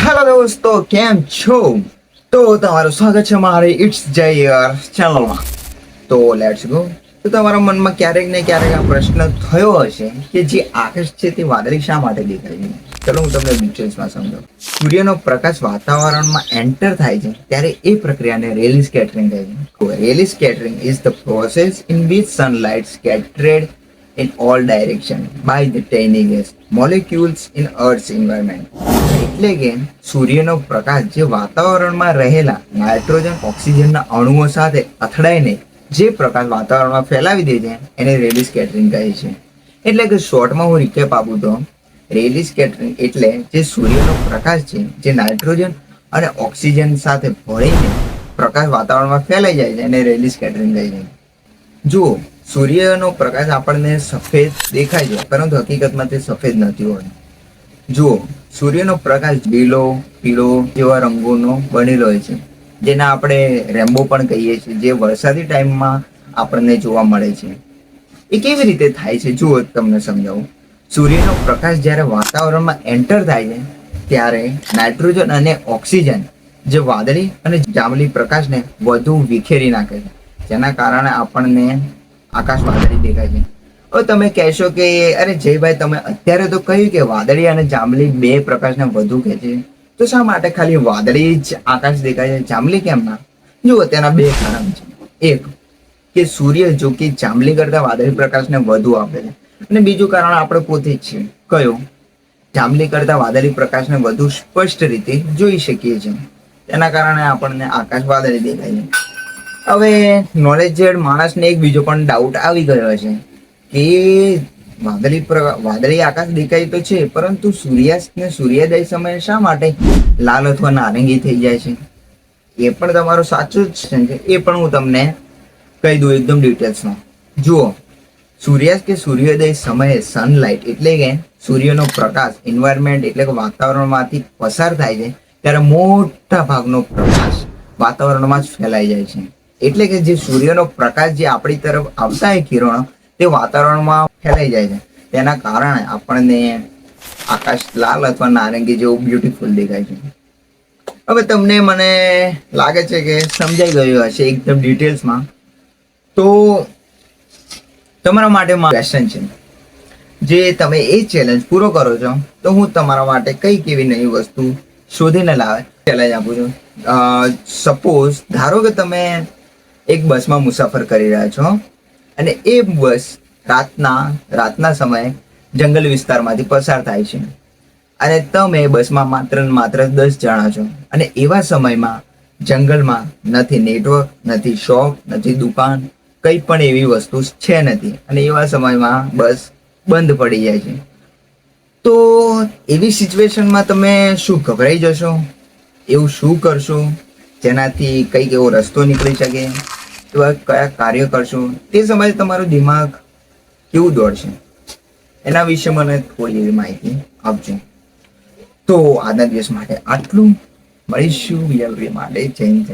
Hello દોસ્તો, કેમ છો? તો તમારું સ્વાગત છે મારી ઇટ્સ જયર ચેનલમાં. તો લેટ્સ ગો. તો તમારા મનમાં ક્યારેક ને ક્યારેક આ પ્રશ્ન થયો હશે કે જે આકાશ છે તે વાદળી શા માટે દેખાય છે. ચલો હું તમને ડિટેલ્સમાં સમજાવું. સૂર્યનો પ્રકાશ વાતાવરણમાં એન્ટર થાય છે ત્યારે એ પ્રક્રિયાને રેલી સ્કેટરિંગ કહે છે. Rayleigh scattering is the process in which sunlight scattered in all direction by the tiny gas molecules in Earth's environment. એટલે કે સૂર્યનો પ્રકાશ જે વાતાવરણમાં રહેલા નાઇટ્રોજન ઓક્સિજનના અણુઓ સાથે અથડાઈને જે પ્રકાશ વાતાવરણમાં ફેલાવી દે છે એને રેલી સ્કેટરિંગ કહે છે. એટલે કે શોર્ટમાં હું રિકેપ આપું તો રેલી સ્કેટરિંગ એટલે જે સૂર્યનો પ્રકાશ છે જે નાઇટ્રોજન અને ઓક્સિજન સાથે ભળીને પ્રકાશ વાતાવરણમાં ફેલાઈ જાય છે એને રેલી સ્કેટરિંગ કહે છે. જુઓ, સૂર્યનો પ્રકાશ આપણને સફેદ દેખાય છે પરંતુ હકીકતમાં તે સફેદ નથી હોતો. જુઓ, સૂર્યનો પ્રકાશ લીલો, પીળો જેવા રંગોનો બનેલો હોય છે જેને આપણે રેમ્બો પણ કહીએ છીએ, જે વરસાદી ટાઈમમાં આપણને જોવા મળે છે. એ કેવી રીતે થાય છે જુઓ તમને સમજાવું. સૂર્યનો પ્રકાશ જ્યારે વાતાવરણમાં એન્ટર થાય છે ત્યારે નાઇટ્રોજન અને ઓક્સિજન જે વાદળી અને જાંબલી પ્રકાશને વધુ વિખેરી નાખે છે, જેના કારણે આપણને આકાશ વાદળી દેખાય છે. હવે તમે કહેશો કે અરે જયભાઈ, તમે અત્યારે તો કહ્યું કે વાદળી અને જાંબલી બે પ્રકાશને વધુ ખેંચે છે, તો શા માટે ખાલી વાદળી જ આકાશ દેખાય છે, જાંબલી કેમ ના? જુઓ, તેના બે કારણ છે. એક કે સૂર્ય જો કે જાંબલી કરતા વાદળી પ્રકાશને વધુ આપે છે, અને બીજું કારણ આપણે પોતે જ છીએ. કયું? જાંબલી કરતા વાદળી પ્રકાશને વધુ સ્પષ્ટ રીતે જોઈ શકીએ છીએ, તેના કારણે આપણને આકાશ વાદળી દેખાય છે. હવે નોલેજેડ માણસને એક બીજો પણ ડાઉટ આવી ગયો છે કે વાદળી આકાશ દેખાય તો છે, પરંતુ સૂર્યાસ્ત ને સૂર્યોદય સમયે શા માટે લાલ અથવા નારંગી થઈ જાય છે? એ પણ તમારું સાચું જ છે, એ પણ હું તમને કહી દઉં એકદમ ડિટેલ્સમાં. જુઓ, સૂર્યાસ્ત કે સૂર્યોદય સમયે સનલાઇટ એટલે કે સૂર્યનો પ્રકાશ એન્વાયરમેન્ટ એટલે કે વાતાવરણમાંથી પસાર થાય છે ત્યારે મોટા ભાગનો પ્રકાશ વાતાવરણમાં જ ફેલાઈ જાય છે. એટલે કે જે સૂર્યનો પ્રકાશ જે આપણી તરફ આવતા હોય કિરણો તે વાતાવરણમાં ફેલાઈ જાય છે, તેના કારણે આપણને આકાશ લાલ અથવા નારંગી જેવું બ્યુટીફુલ દેખાય છે. હવે તમને મને લાગે છે કે સમજાઈ ગયું હશે એકદમ ડિટેલ્સમાં. તો તમારા માટે ક્વેશ્ચન છે, જે તમે એ ચેલેન્જ પૂરો કરો છો તો હું તમારા માટે કઈ કેવી નવી વસ્તુ શોધીને લાવે ચેલેન્જ આપું છું. સપોઝ ધારો કે તમે એક બસમાં મુસાફર કરી રહ્યા છો અને એ બસ રાતના સમયે જંગલ વિસ્તારમાંથી પસાર થાય છે અને તમે બસમાં માત્ર 10 જણા છો અને એવા સમયમાં જંગલમાં નથી નેટવર્ક, નથી શોપ, નથી દુકાન, કંઈ પણ એવી વસ્તુ છે નથી અને એવા સમયમાં બસ બંધ પડી જાય છે. તો એવી સિચ્યુએશનમાં તમે શું ગભરાઈ જશો? એવું શું કરશો જેનાથી કંઈક એવો રસ્તો નીકળી શકે? એવા કયા કાર્ય કરશો? તે સમયે તમારું દિમાગ કેવું દોડશે? એના વિશે મને થોડી એવી માહિતી આપજો. તો આજના દિવસ માટે આટલું. મળીશું બીજા વિડીયો માટે. જય હિન્દ.